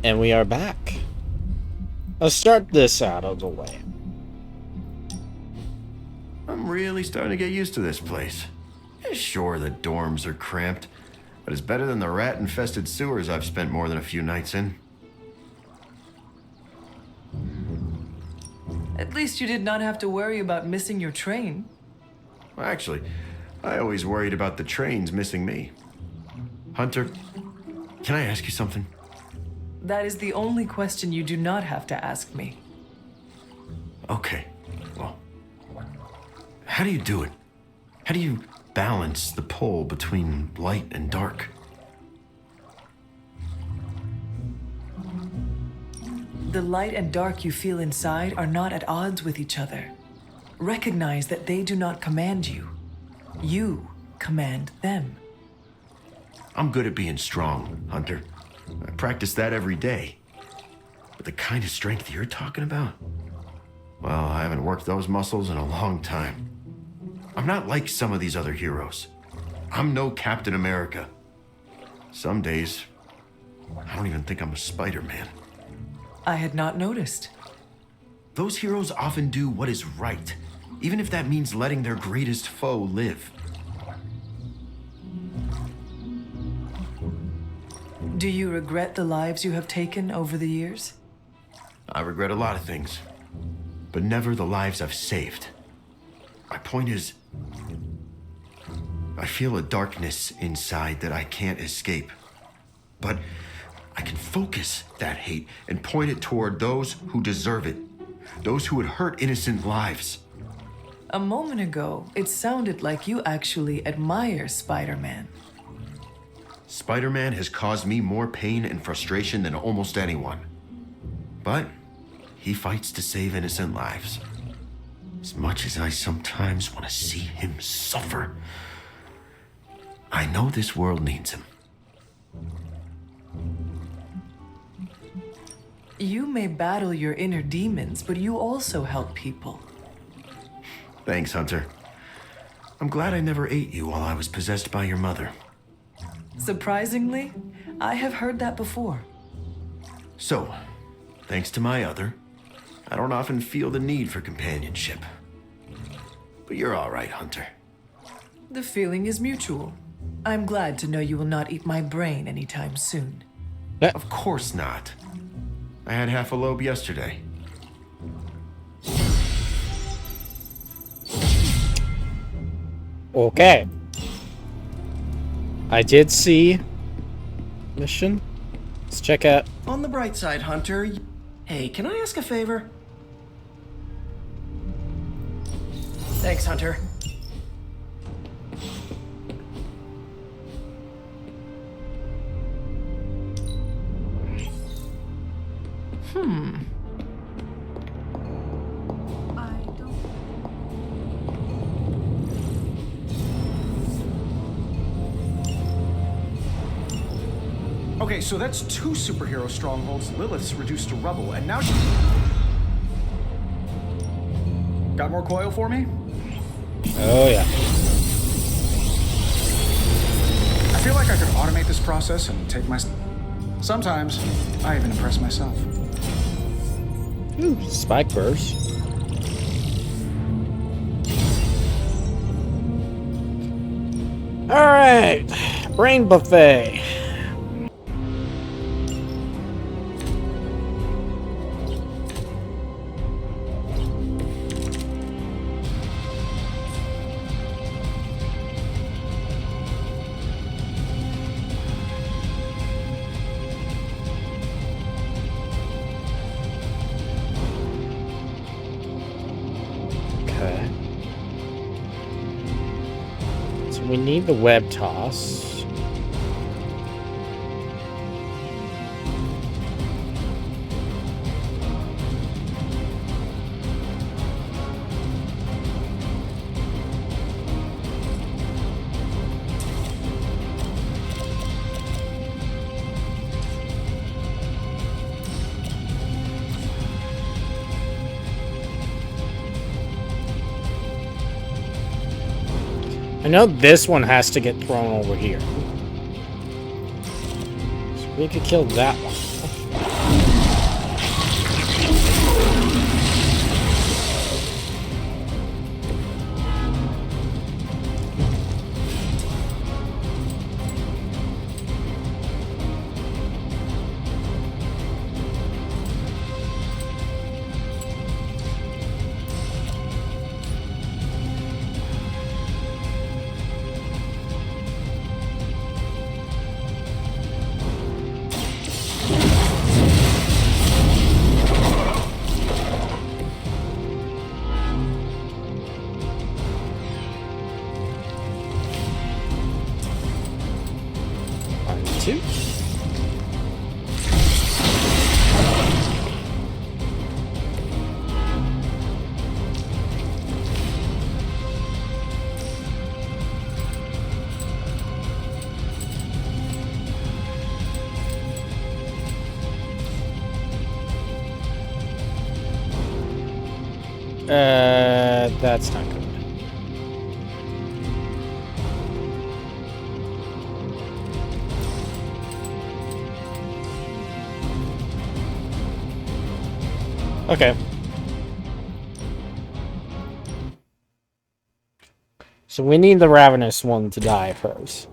And we are back. Let's start this out of the way. I'm really starting to get used to this place. Yeah, sure, the dorms are cramped, but it's better than the rat-infested sewers I've spent more than a few nights in. At least you did not have to worry about missing your train. Well, actually, I always worried about the trains missing me. Hunter, can I ask you something? That is the only question you do not have to ask me. Okay, well, how do you do it? How do you balance the pull between light and dark? The light and dark you feel inside are not at odds with each other. Recognize that they do not command you. You command them. I'm good at being strong, Hunter. I practice that every day. But the kind of strength you're talking about? Well, I haven't worked those muscles in a long time. I'm not like some of these other heroes. I'm no Captain America. Some days, I don't even think I'm a Spider-Man. I had not noticed. Those heroes often do what is right, even if that means letting their greatest foe live. Do you regret the lives you have taken over the years? I regret a lot of things, but never the lives I've saved. My point is, I feel a darkness inside that I can't escape. But I can focus that hate and point it toward those who deserve it, those who would hurt innocent lives. A moment ago, it sounded like you actually admire Spider-Man. Spider-Man has caused me more pain and frustration than almost anyone. But he fights to save innocent lives. As much as I sometimes want to see him suffer, I know this world needs him. You may battle your inner demons, but you also help people. Thanks, Hunter. I'm glad I never ate you while I was possessed by your mother. Surprisingly, I have heard that before. So, thanks to my other, I don't often feel the need for companionship. But you're all right, Hunter. The feeling is mutual. I'm glad to know you will not eat my brain anytime soon. Of course not. I had half a lobe yesterday. Okay. I did see mission. Let's check out. On the bright side, Hunter. Hey, can I ask a favor? Thanks, Hunter. Okay, so that's two superhero strongholds. Lilith's reduced to rubble, and now got more coil for me? Oh yeah. I feel like I could automate this process and take my... Sometimes, I even impress myself. Ooh, spike burst. All right, brain buffet. Okay. So we need the web toss. I know this one has to get thrown over here. So we could kill that one. 2. That's not good. Okay. So we need the ravenous one to die first.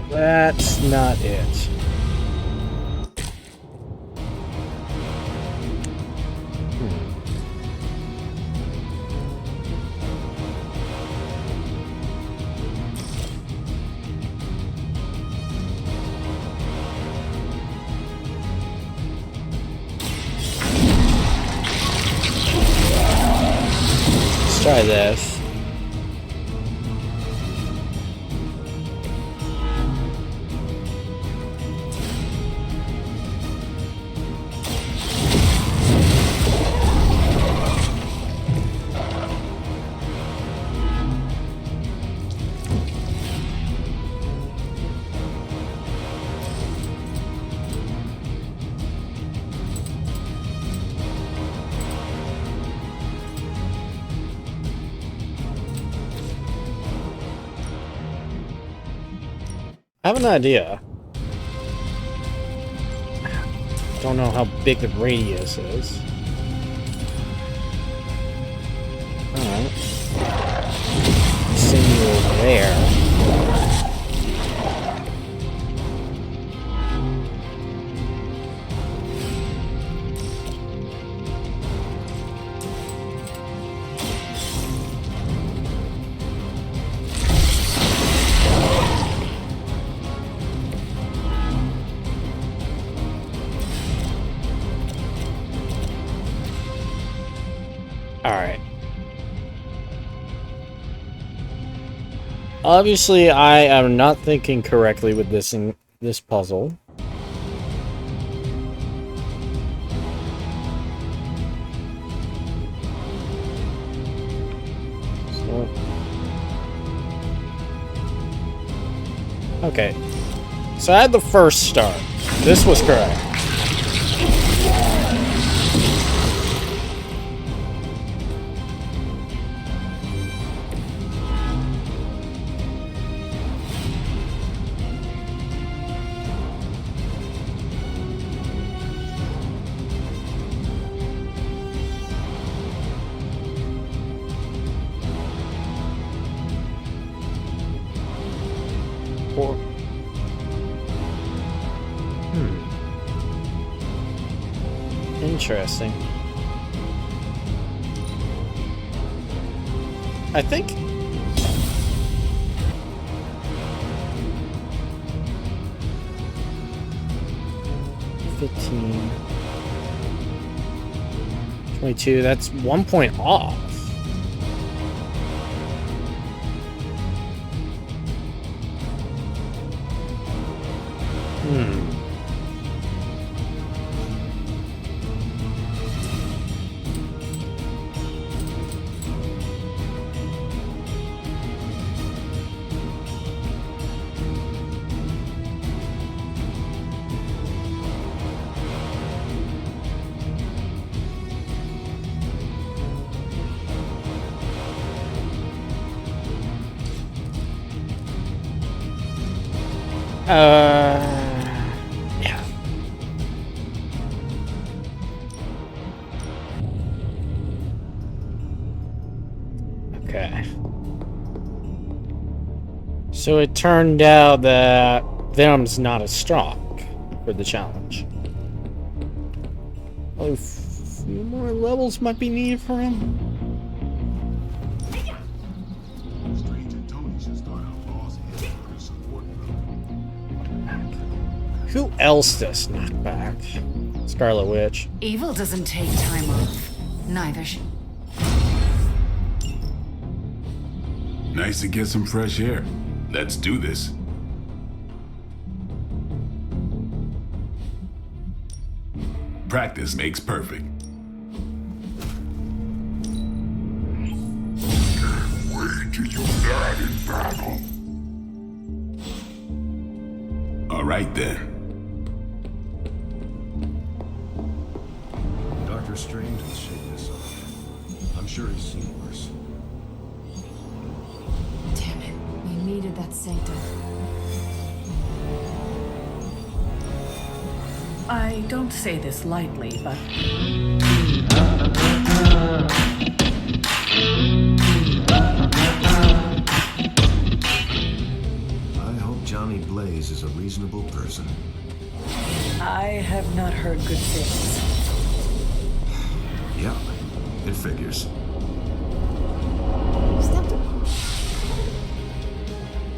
That's not it. Let's try this. I have an idea. Don't know how big the radius is. Alright. Send you over there. Alright. Obviously, I am not thinking correctly with this puzzle. So, okay. So I had the first start. This was correct. Interesting. I think... $15... $22, that's 1 point off. Yeah. Okay. So it turned out that Venom's not as strong for the challenge. Oh, a few more levels might be needed for him. Who else does knockback? Scarlet Witch. Evil doesn't take time off. Neither should. Nice to get some fresh air. Let's do this. Practice makes perfect. Can't wait till you die in battle. All right then. Dr. Strange will shake this off. I'm sure he's seen worse. Damn it. We needed that sanctum. I don't say this lightly, but I hope Johnny Blaze is a reasonable person. I have not heard good things. Yeah, it figures.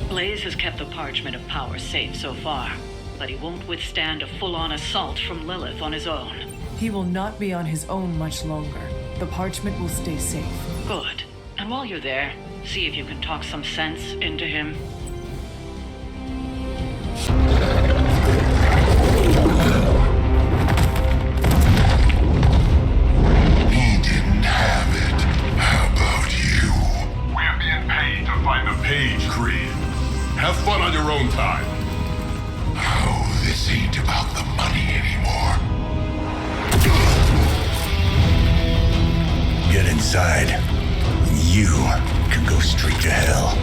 Blaze has kept the Parchment of Power safe so far, but he won't withstand a full-on assault from Lilith on his own. He will not be on his own much longer. The parchment will stay safe. Good. And while you're there, see if you can talk some sense into him. He didn't have it. How about you? We're being paid to find the page, Creed. Have fun on your own time. Oh, this ain't about the money anymore. Get inside. You can go straight to hell.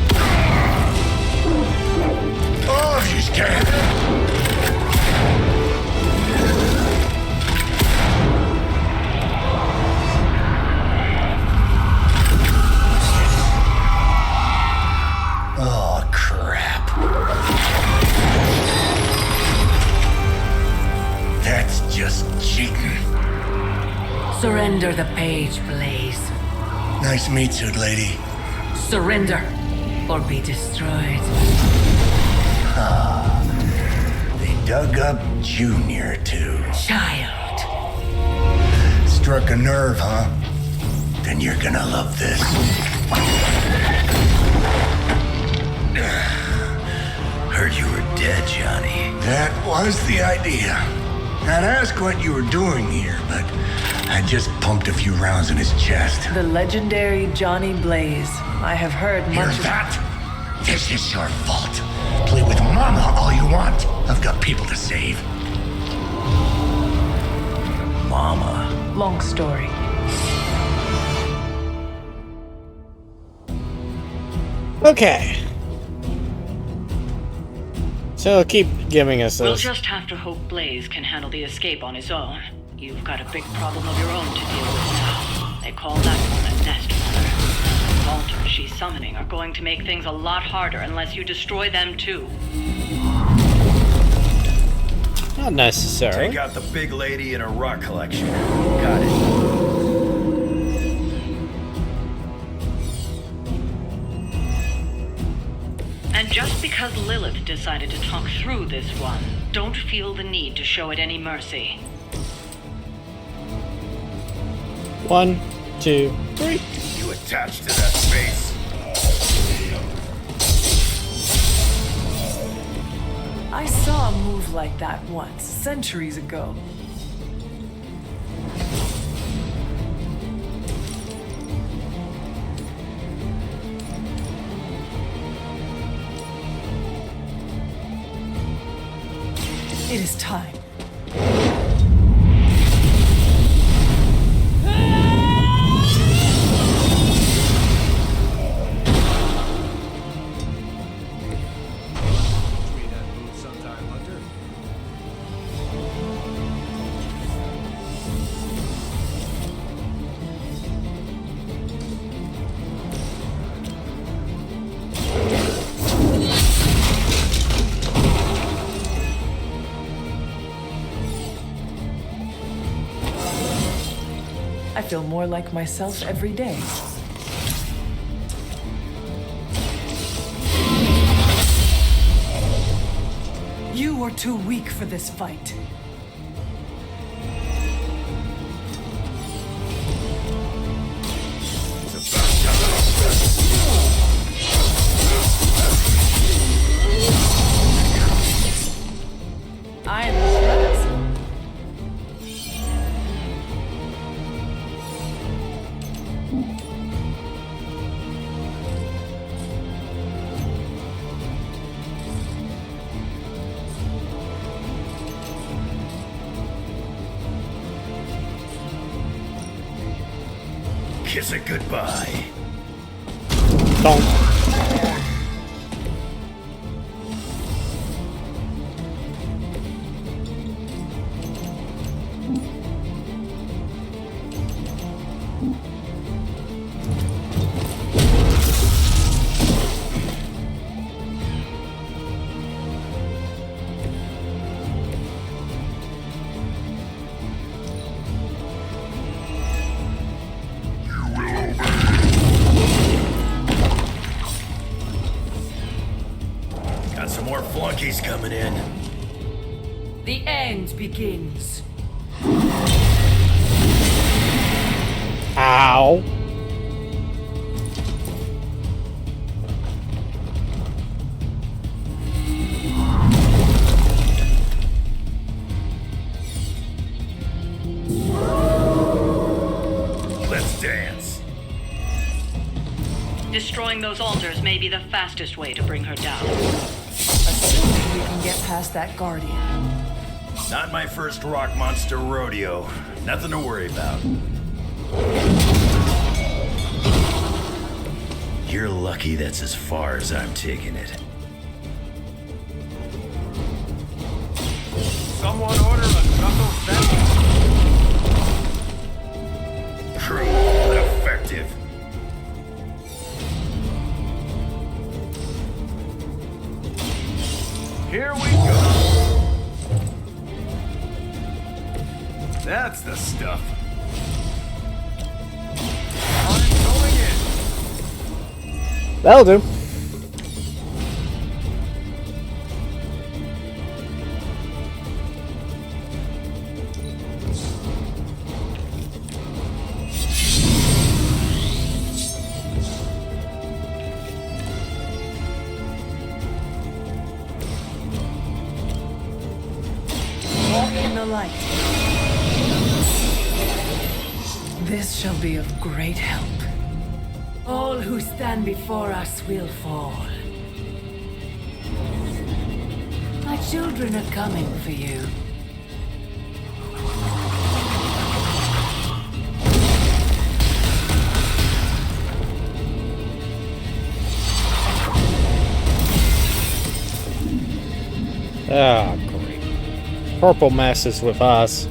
Oh, she's scared. Oh, crap. That's just cheating. Surrender the page, Blaze. Nice meat suit, lady. Surrender, or be destroyed. They dug up Junior, too. Child. Struck a nerve, huh? Then you're gonna love this. Heard you were dead, Johnny. That was the idea. I'd ask what you were doing here, but I just pumped a few rounds in his chest. The legendary Johnny Blaze. I have heard Hear much of that? This is your fault. Play with Mama all you want. I've got people to save. Mama. long story. Okay. So keep giving us We'll those. just have to hope Blaze can handle the escape on his own. You've got a big problem of your own to deal with now. They call that one a nest mother. The altars she's summoning are going to make things a lot harder unless you destroy them too. Not necessary. Take out the big lady and her rock collection. Got it. And just because Lilith decided to talk through this one, don't feel the need to show it any mercy. 1, 2, 3. You attached to that space. I saw a move like that once, centuries ago. It is time. I feel more like myself every day. You are too weak for this fight. I am the threat. Kiss it goodbye. Don't. Got some more flunkies coming in. The end begins. Ow. Let's dance. Destroying those altars may be the fastest way to bring her down. Assuming we can get past that guardian. Not my first rock monster rodeo. Nothing to worry about. You're lucky that's as far as I'm taking it. Someone order a knuckle sandwich. Crude, but effective. Here we go. That's the stuff. I'm going in. That'll do. Walk in the light. This shall be of great help. All who stand before us will fall. My children are coming for you. Ah, great. Purple messes with us.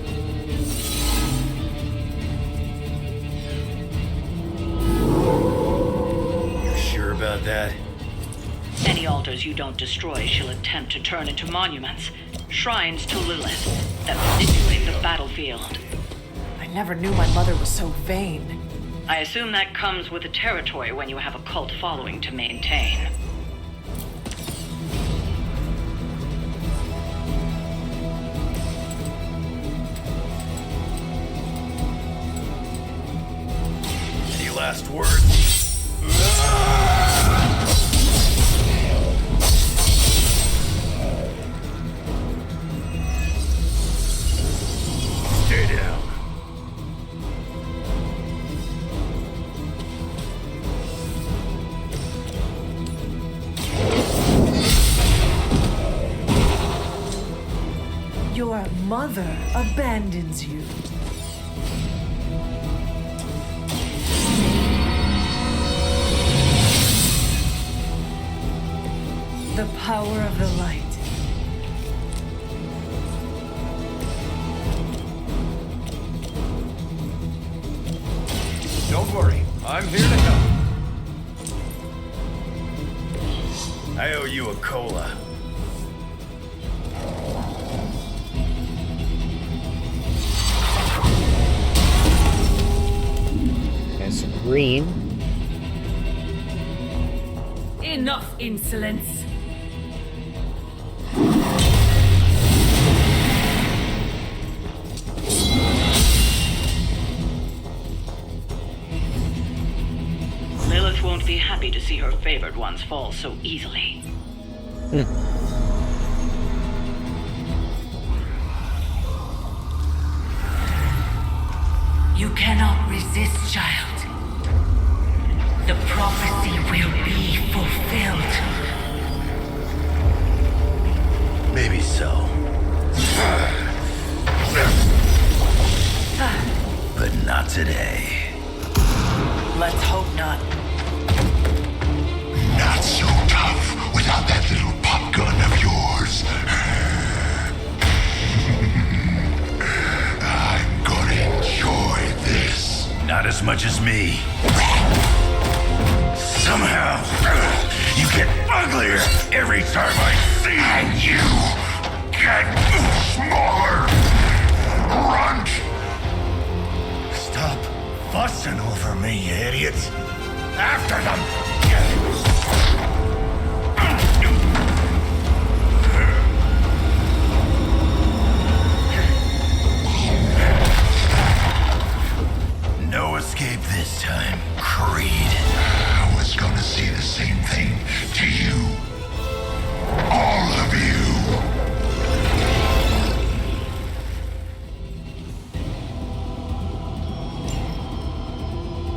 You sure about that? Any altars you don't destroy she'll attempt to turn into monuments, shrines to Lilith, that manipulate the battlefield. I never knew my mother was so vain. I assume that comes with the territory when you have a cult following to maintain. Any last words? Stay down. Your mother abandons you. The power of the light. Don't worry, I'm here to help. I owe you a cola. green. Enough insolence. Lilith won't be happy to see her favored ones fall so easily. You cannot resist, child. The prophecy will be fulfilled. Maybe so. But not today. Let's hope not. Not so tough without that little pop gun of yours. I'm gonna enjoy this. Not as much as me. Somehow, you get uglier every time I see you. And you get smaller. Runt! Stop fussing over me, you idiots. After them! No escape this time, Creed. I was gonna say the same thing to you. All of you.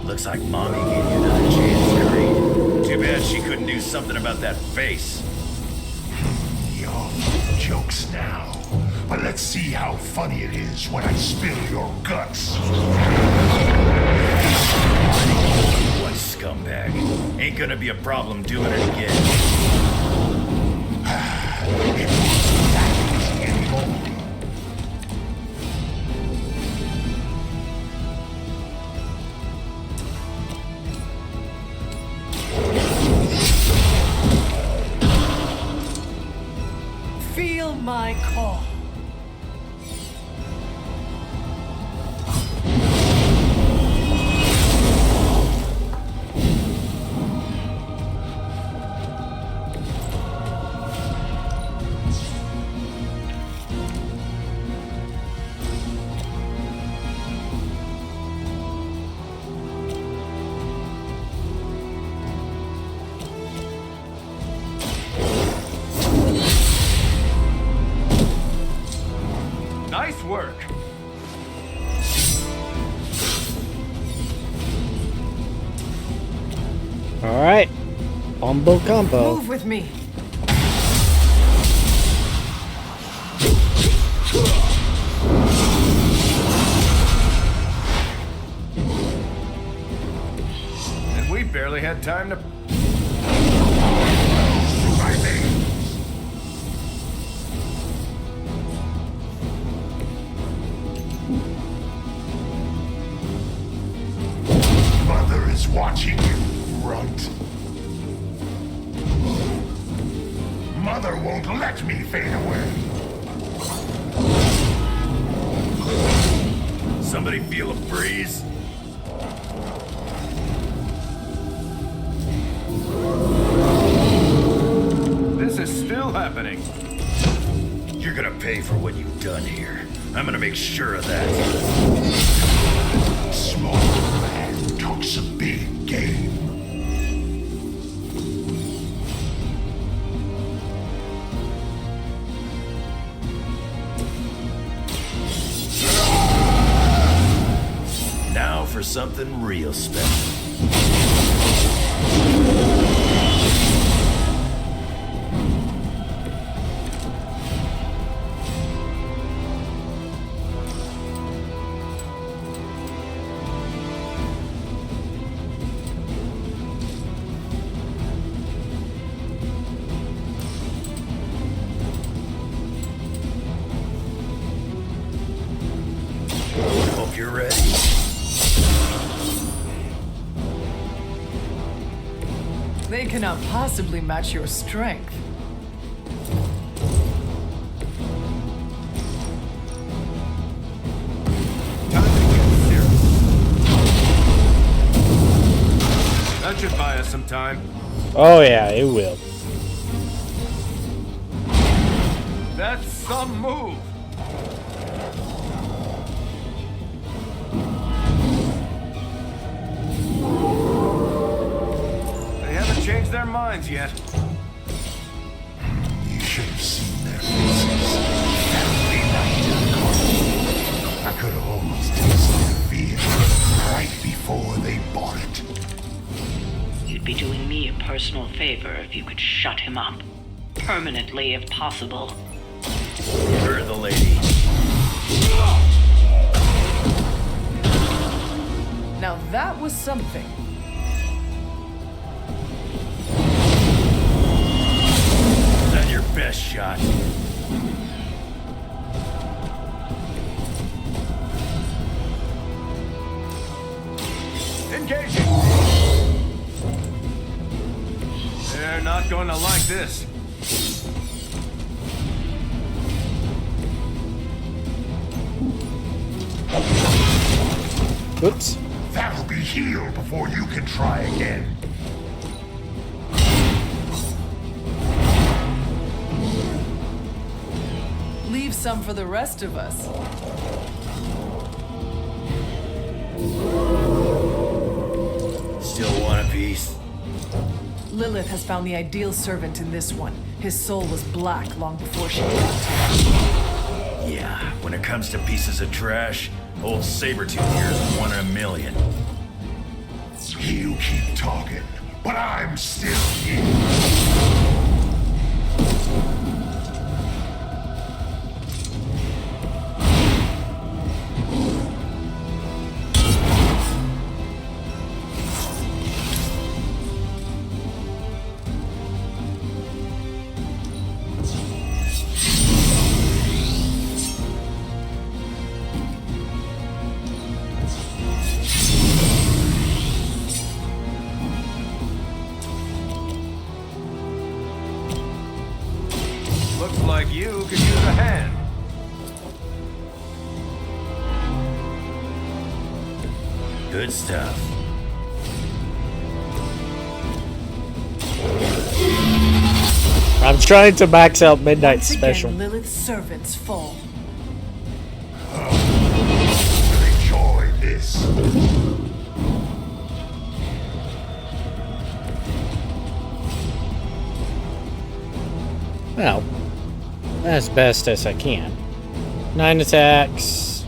Looks like Mommy gave you another chance, Creed. Too bad she couldn't do something about that face. You're jokes now. But let's see how funny it is when I spill your guts. What scumbag. Ain't gonna be a problem doing it again. It wasn't that easy anymore. Feel my call. Nice work. All right, combo combo. Move with me. And we barely had time to... Mother is watching you, runt. Mother won't let me fade away. Somebody feel a breeze? This is still happening. You're gonna pay for what you've done here. I'm gonna make sure of that. Small man talks a big game. Now for something real special. Hope you're ready. They cannot possibly match your strength. Time to get serious. time. Oh yeah, it will. That's some move. They haven't changed their minds yet. You should have seen their faces. Family night at the carnival. I could have almost tasted fear right before they bought it. You'd be doing me a personal favor if you could shut him up. Permanently, if possible. You're the lady. Now that was something. Is that your best shot? Engaging! They're not going to like this. Oops. That'll be healed before you can try again. Leave some for the rest of us. Still want a piece? Lilith has found the ideal servant in this one. His soul was black long before she came. Yeah, when it comes to pieces of trash, old Sabretooth here is 1 in a million. You keep talking, but I'm still here. Looks like you could use a hand. Good stuff. I'm trying to max out Midnight Once Special. again, Lilith's servants fall. Enjoy this. Well, as best as I can. 9 attacks.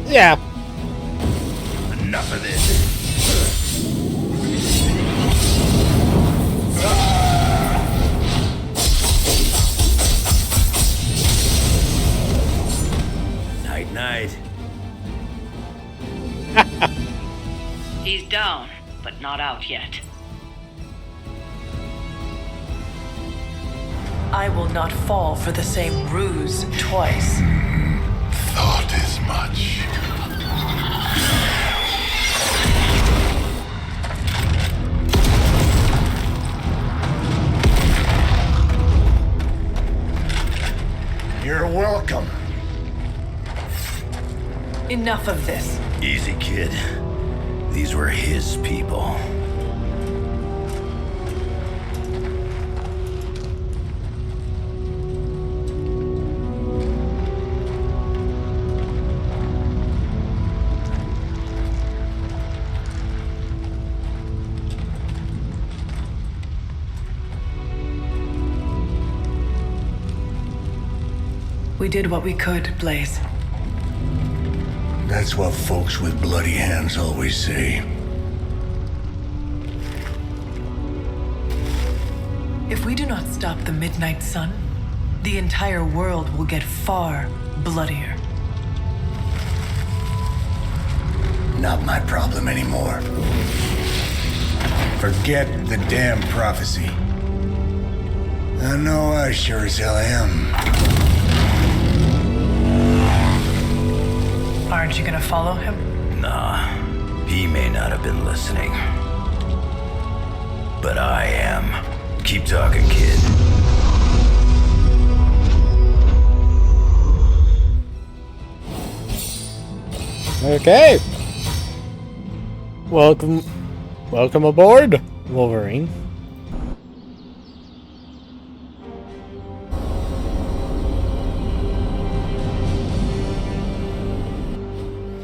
Yeah. Enough of this. Night, night. He's down, but not out yet. I will not fall for the same ruse twice. Thought as much. You're welcome. Enough of this. Easy, kid. These were his people. We did what we could, Blaze. That's what folks with bloody hands always say. If we do not stop the Midnight Sun, the entire world will get far bloodier. Not my problem anymore. Forget the damn prophecy. I know I sure as hell am. Aren't you gonna follow him? Nah, he may not have been listening. But I am. Keep talking, kid. Okay. Welcome aboard, Wolverine.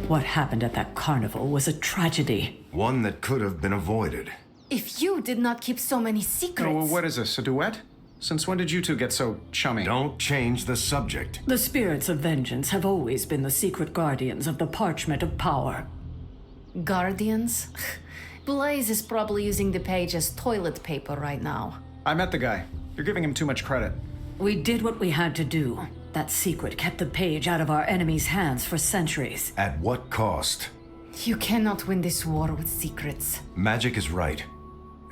What happened at that carnival was a tragedy. One that could have been avoided. If you did not keep so many secrets... Oh, well, what is this, a duet? Since when did you two get so chummy? Don't change the subject. The spirits of vengeance have always been the secret guardians of the parchment of power. Guardians? Blaze is probably using the page as toilet paper right now. I met the guy. You're giving him too much credit. We did what we had to do. That secret kept the page out of our enemies' hands for centuries. At what cost? You cannot win this war with secrets. Magic is right.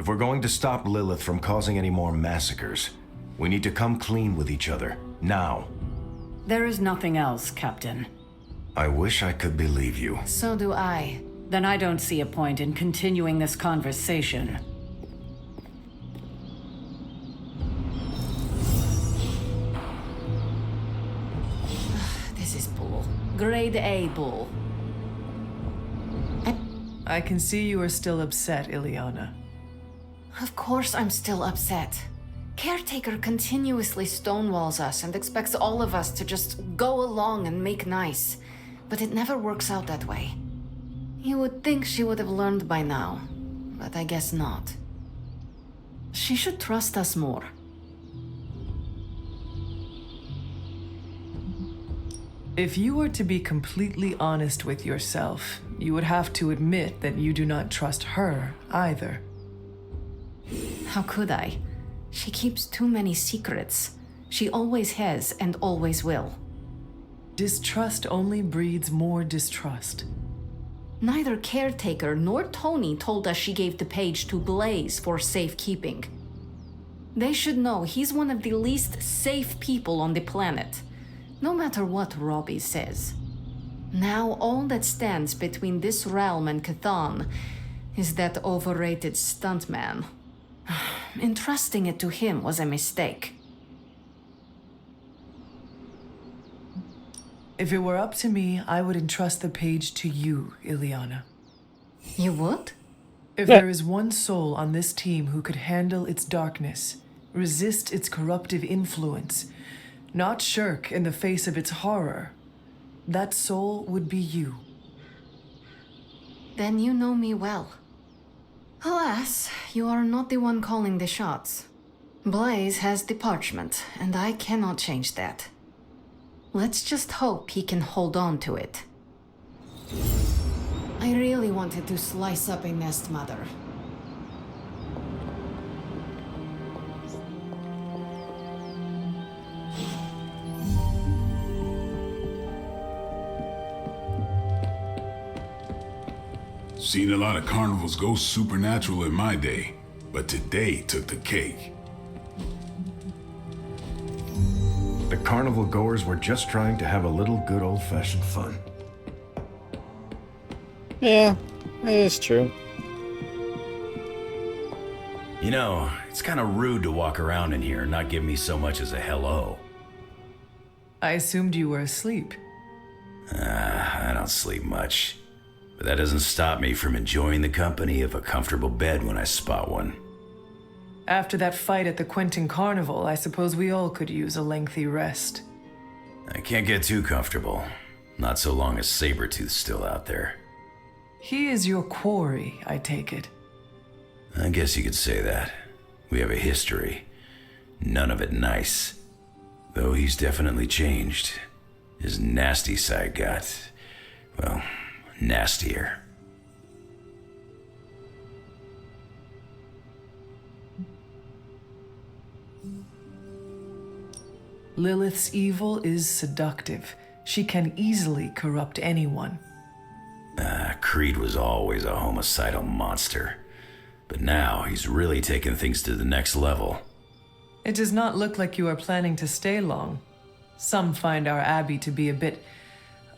If we're going to stop Lilith from causing any more massacres, we need to come clean with each other, now. There is nothing else, Captain. I wish I could believe you. So do I. Then I don't see a point in continuing this conversation. This is bull. Grade A bull. I can see you are still upset, Ileana. Of course I'm still upset. Caretaker continuously stonewalls us and expects all of us to just go along and make nice. But it never works out that way. You would think she would have learned by now, but I guess not. She should trust us more. If you were to be completely honest with yourself, you would have to admit that you do not trust her either. How could I? She keeps too many secrets. She always has and always will. Distrust only breeds more distrust. Neither Caretaker nor Tony told us she gave the page to Blaze for safekeeping. They should know he's one of the least safe people on the planet, no matter what Robbie says. Now all that stands between this realm and Cathan is that overrated stuntman. Entrusting it to him was a mistake. If it were up to me, I would entrust the page to you, Ileana. You would? If there is one soul on this team who could handle its darkness, resist its corruptive influence, not shirk in the face of its horror, that soul would be you. Then you know me well. Alas, you are not the one calling the shots. Blaze has the parchment, and I cannot change that. Let's just hope he can hold on to it. I really wanted to slice up a nest mother. Seen a lot of carnivals go supernatural in my day, but today took the cake. The carnival goers were just trying to have a little good old-fashioned fun. Yeah, that is true. You know, it's kind of rude to walk around in here and not give me so much as a hello. I assumed you were asleep. I don't sleep much. But that doesn't stop me from enjoying the company of a comfortable bed when I spot one. After that fight at the Quentin Carnival, I suppose we all could use a lengthy rest. I can't get too comfortable. Not so long as Sabretooth's still out there. He is your quarry, I take it. I guess you could say that. We have a history. None of it nice. Though he's definitely changed. His nasty side got, well, nastier. Lilith's evil is seductive. She can easily corrupt anyone. Creed was always a homicidal monster. But now he's really taken things to the next level. It does not look like you are planning to stay long. Some find our abbey to be a bit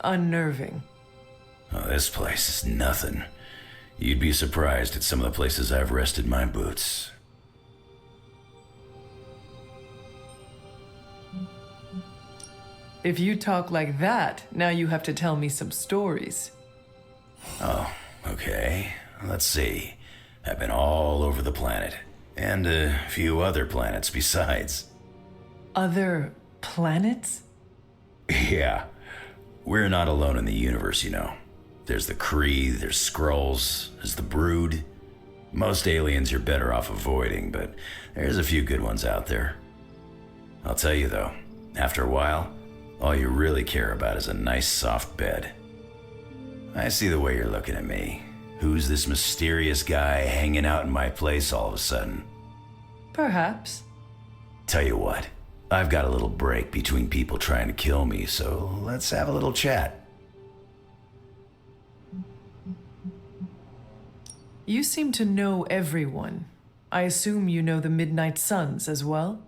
unnerving. Oh, this place is nothing. You'd be surprised at some of the places I've rested my boots. If you talk like that, now you have to tell me some stories. Oh, okay. let's see. I've been all over the planet, and a few other planets besides. Other planets? Yeah, we're not alone in the universe, you know. There's the Kree, there's Skrulls, there's the Brood. Most aliens you're better off avoiding, but there's a few good ones out there. I'll tell you though, after a while, all you really care about is a nice soft bed. I see the way you're looking at me. Who's this mysterious guy hanging out in my place all of a sudden? Perhaps. Tell you what, I've got a little break between people trying to kill me, so let's have a little chat. You seem to know everyone. I assume you know the Midnight Suns as well?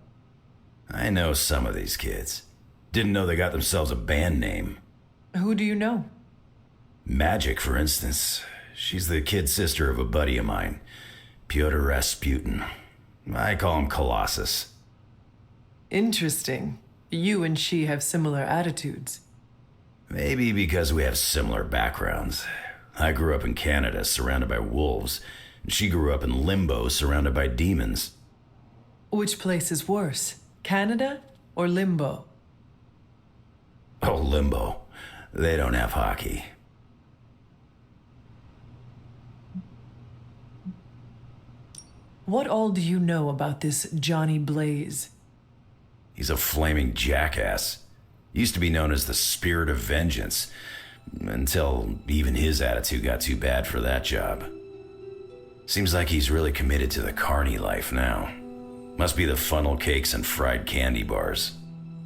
I know some of these kids. Didn't know they got themselves a band name. Who do you know? Magic, for instance. She's the kid sister of a buddy of mine, Pyotr Rasputin. I call him Colossus. Interesting. You and she have similar attitudes. Maybe because we have similar backgrounds. I grew up in Canada, surrounded by wolves, and she grew up in Limbo, surrounded by demons. Which place is worse, Canada or Limbo? Oh, Limbo. They don't have hockey. What all do you know about this Johnny Blaze? He's a flaming jackass. Used to be known as the Spirit of Vengeance, until even his attitude got too bad for that job. Seems like he's really committed to the carny life now. Must be the funnel cakes and fried candy bars.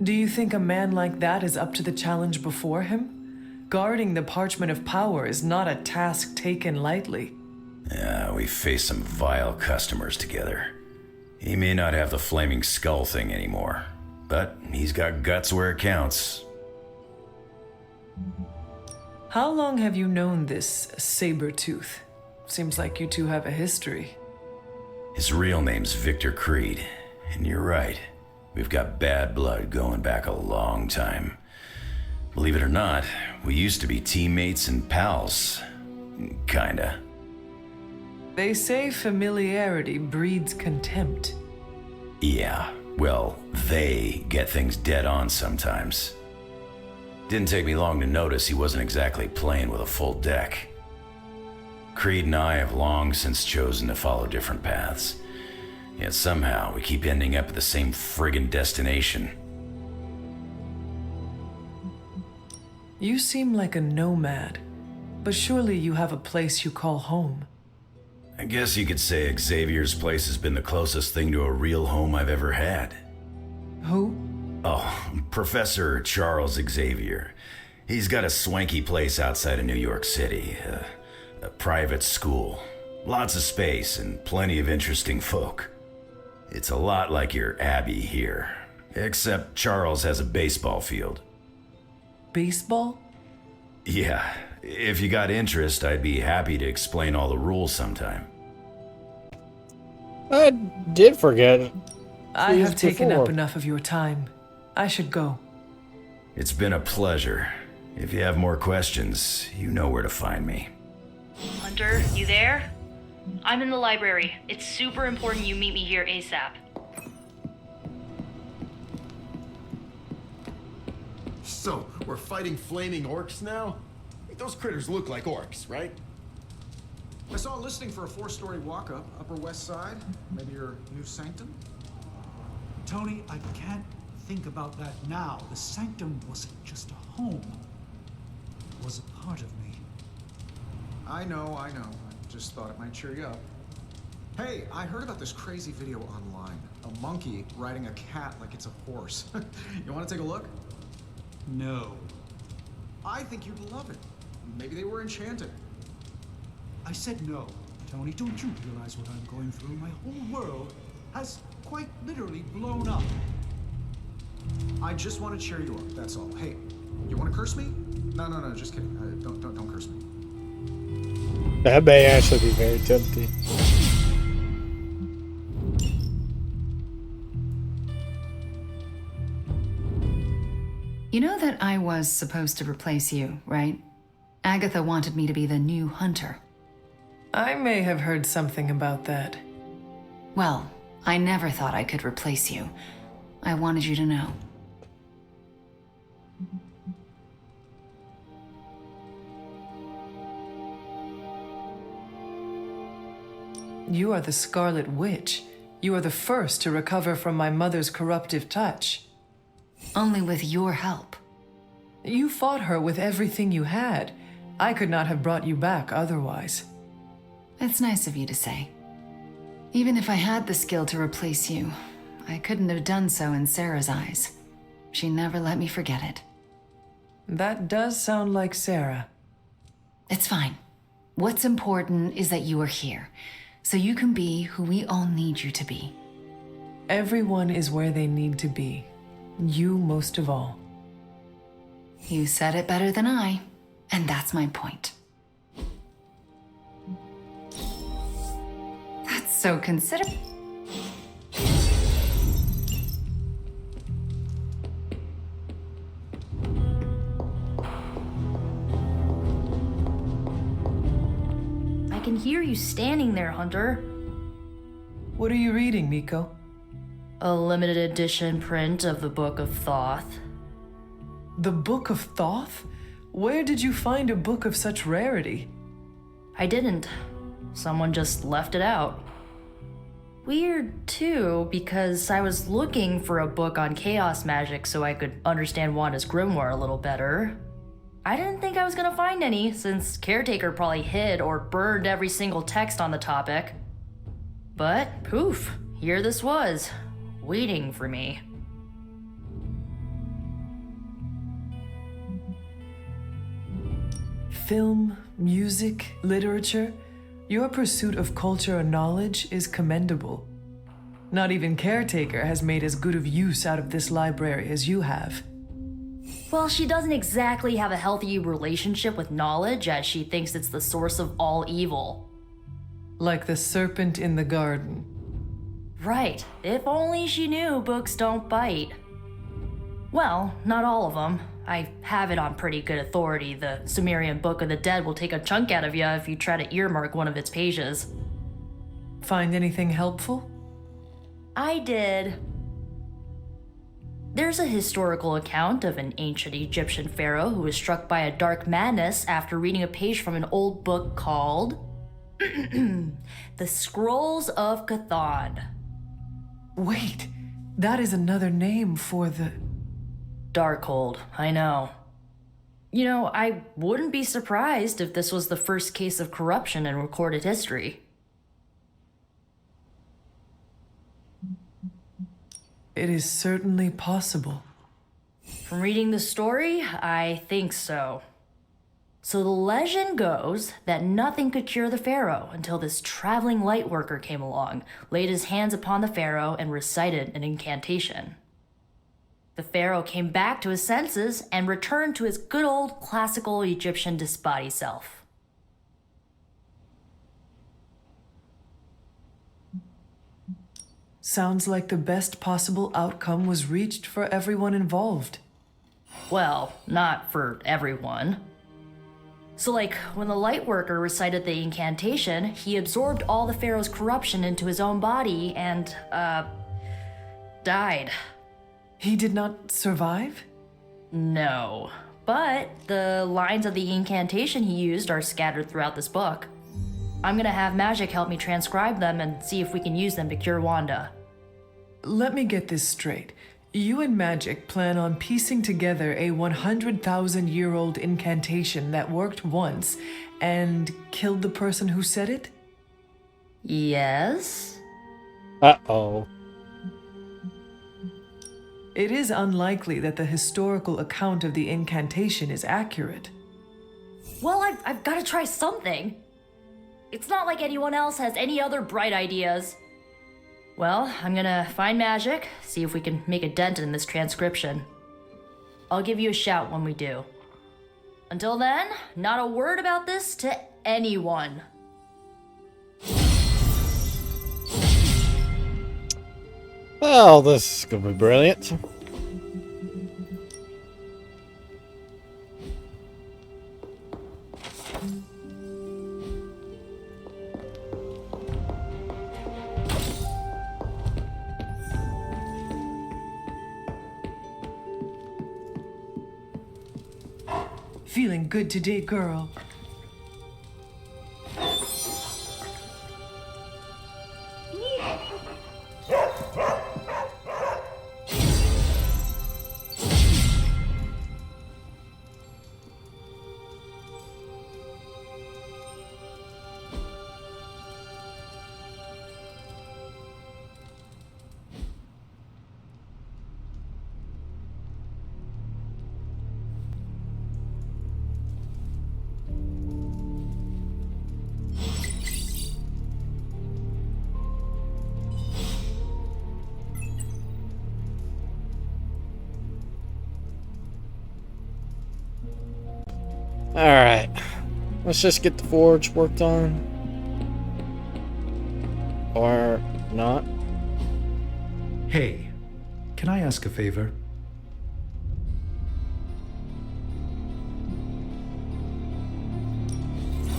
Do you think a man like that is up to the challenge before him? Guarding the parchment of power is not a task taken lightly. Yeah, we faced some vile customers together. He may not have the flaming skull thing anymore, but he's got guts where it counts. How long have you known this Sabretooth? Seems like you two have a history. His real name's Victor Creed, and you're right. We've got bad blood going back a long time. Believe it or not, we used to be teammates and pals. Kinda. They say familiarity breeds contempt. Yeah, well, they get things dead on sometimes. Didn't take me long to notice he wasn't exactly playing with a full deck. Creed and I have long since chosen to follow different paths. Yet somehow we keep ending up at the same friggin' destination. You seem like a nomad, but surely you have a place you call home. I guess you could say Xavier's place has been the closest thing to a real home I've ever had. Who? Oh, Professor Charles Xavier. He's got a swanky place outside of New York City. A private school. Lots of space and plenty of interesting folk. It's a lot like your Abbey here, except Charles has a baseball field. Baseball? Yeah, if you got interest, I'd be happy to explain all the rules sometime. I did forget. I have taken up enough of your time. I should go. It's been a pleasure. If you have more questions, you know where to find me. Hunter, you there? I'm in the library. It's super important you meet me here ASAP. So, we're fighting flaming orcs now? Those critters look like orcs, right? I saw a listing for a 4-story walk-up, Upper West Side. Maybe your new sanctum? Tony, I can't think about that now. The sanctum wasn't just a home. It was a part of me. I know. I just thought it might cheer you up. Hey, I heard about this crazy video online. A monkey riding a cat like it's a horse. You want to take a look? No. I think you'd love it. Maybe they were enchanted. I said no. Tony, don't you realize what I'm going through? My whole world has quite literally blown up. I just want to cheer you up, that's all. Hey, you want to curse me? No, just kidding. Don't curse me. That may actually be very tempting. You know that I was supposed to replace you, right? Agatha wanted me to be the new hunter. I may have heard something about that. Well, I never thought I could replace you. I wanted you to know. You are the Scarlet Witch. You are the first to recover from my mother's corruptive touch. Only with your help. You fought her with everything you had. I could not have brought you back otherwise. It's nice of you to say. Even if I had the skill to replace you, I couldn't have done so in Sarah's eyes. She never let me forget it. That does sound like Sarah. It's fine. What's important is that you are here, so you can be who we all need you to be. Everyone is where they need to be. You most of all. You said it better than I, and that's my point. That's so considerate. I can hear you standing there, Hunter. What are you reading, Miko? A limited edition print of the Book of Thoth. The Book of Thoth? Where did you find a book of such rarity? I didn't. Someone just left it out. Weird, too, because I was looking for a book on chaos magic so I could understand Wanda's grimoire a little better. I didn't think I was gonna find any, since Caretaker probably hid or burned every single text on the topic. But, poof, here this was, waiting for me. Film, music, literature, your pursuit of culture and knowledge is commendable. Not even Caretaker has made as good of use out of this library as you have. Well, she doesn't exactly have a healthy relationship with knowledge, as she thinks it's the source of all evil. Like the serpent in the garden. Right. If only she knew books don't bite. Well, not all of them. I have it on pretty good authority. The Sumerian Book of the Dead will take a chunk out of you if you try to earmark one of its pages. Find anything helpful? I did. There's a historical account of an ancient Egyptian pharaoh who was struck by a dark madness after reading a page from an old book called The Scrolls of Chthon. Wait, that is another name for the... Darkhold, I know. You know, I wouldn't be surprised if this was the first case of corruption in recorded history. It is certainly possible. From reading the story, I think so. So the legend goes that nothing could cure the pharaoh until this traveling light worker came along, laid his hands upon the pharaoh, and recited an incantation. The pharaoh came back to his senses and returned to his good old classical Egyptian disbody self. Sounds like the best possible outcome was reached for everyone involved. Well, not for everyone. So like, when the lightworker recited the incantation, he absorbed all the pharaoh's corruption into his own body and, died. He did not survive? No. But the lines of the incantation he used are scattered throughout this book. I'm gonna have Magic help me transcribe them and see if we can use them to cure Wanda. Let me get this straight. You and Magic plan on piecing together a 100,000-year-old incantation that worked once and killed the person who said it? Yes? Uh-oh. It is unlikely that the historical account of the incantation is accurate. Well, I've got to try something. It's not like anyone else has any other bright ideas. Well, I'm gonna find Magic, see if we can make a dent in this transcription. I'll give you a shout when we do. Until then, not a word about this to anyone. Well, this is gonna be brilliant. Feeling good today, girl. Alright. Let's just get the forge worked on. Or not. Hey, can I ask a favor?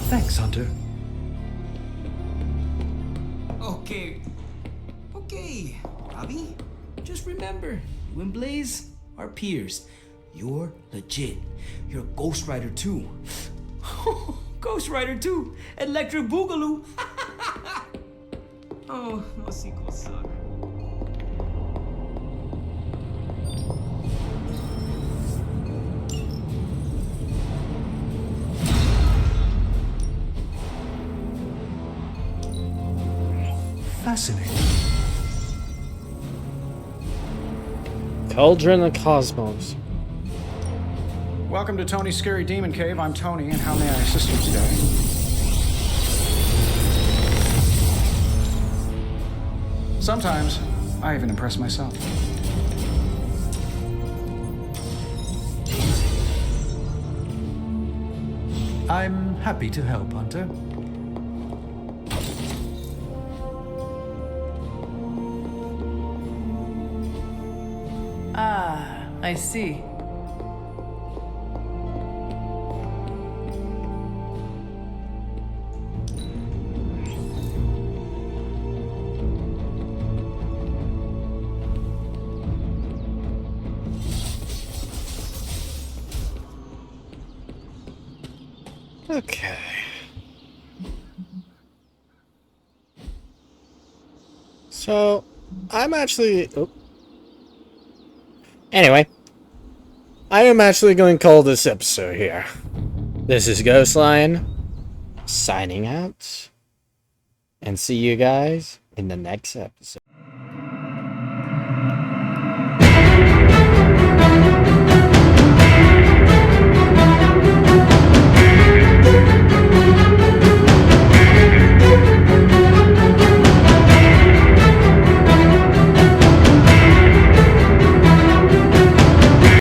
Thanks, Hunter. Okay, Robbie. Just remember, you and Blaze are peers. You're legit. You're Ghost Rider 2. Ghost Rider 2! Electric Boogaloo! Oh, most sequels suck. Fascinating. Cauldron of Cosmos. Welcome to Tony's Scary Demon Cave. I'm Tony, and how may I assist you today? Sometimes, I even impress myself. I'm happy to help, Hunter. Ah, I see. Okay. So, I'm actually... Oh. Anyway. I am actually going to call this episode here. This is Ghostline, signing out. And see you guys in the next episode.